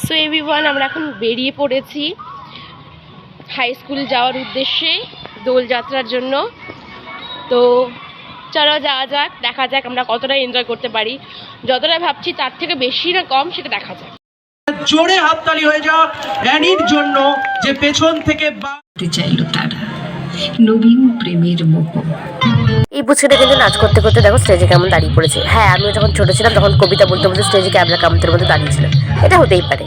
So everyone, আমরা এখন বেরিয়ে পড়েছি হাই স্কুল যাওয়ার উদ্দেশ্যে দোলযাত্রার জন্য। তো চলো যাওয়া যাক, দেখা যাক আমরা কতটা এনজয় করতে পারি। যতটা ভাবছি তার থেকে বেশি না কম সেটা দেখা যাক। জোরে হাততালি হয়ে যাক অ্যানির জন্য, যে পেছন থেকে চাইল তারা নবীন প্রেমের মোহ। এই পুচকিটা কিন্তু নাচ করতে করতে দেখো স্টেজে কেমন দাঁড়িয়ে পড়েছে। হ্যাঁ, আমিও যখন ছোট ছিলাম তখন কবিতা বলতে বলতে স্টেজে ক্যাবলা কামতের মধ্যে দাঁড়িয়েছিলাম। এটা হতেই পারে।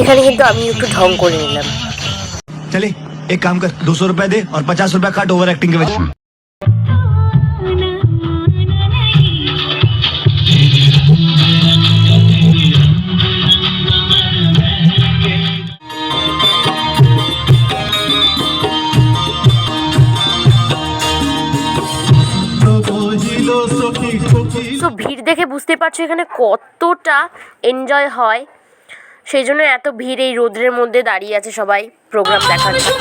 এখানে কিন্তু আমি একটু ঢং করে নিলাম। चले एक काम कर 200 रुपए दे और 50 रुपए काट ओवर एक्टिंग के वजह। তো ভিড় দেখে বুঝতে পারছো এখানে কতটা এনজয় হয়। সেই জন্য এত ভিড়, এই রোদ্রের মধ্যে দাঁড়িয়ে আছে সবাই প্রোগ্রাম দেখার জন্য।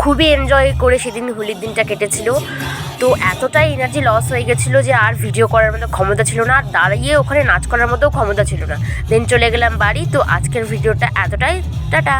খুবই এনজয় করে সেদিন হোলির দিনটা কেটেছিল। তো এতটাই এনার্জি লস হয়ে গেছিলো যে আর ভিডিও করার মতো ক্ষমতা ছিল না, আর দাঁড়িয়ে ওখানে নাচ করার মতো ক্ষমতা ছিল না। দেন চলে গেলাম বাড়ি। তো আজকের ভিডিওটা এতটাই, টাটা।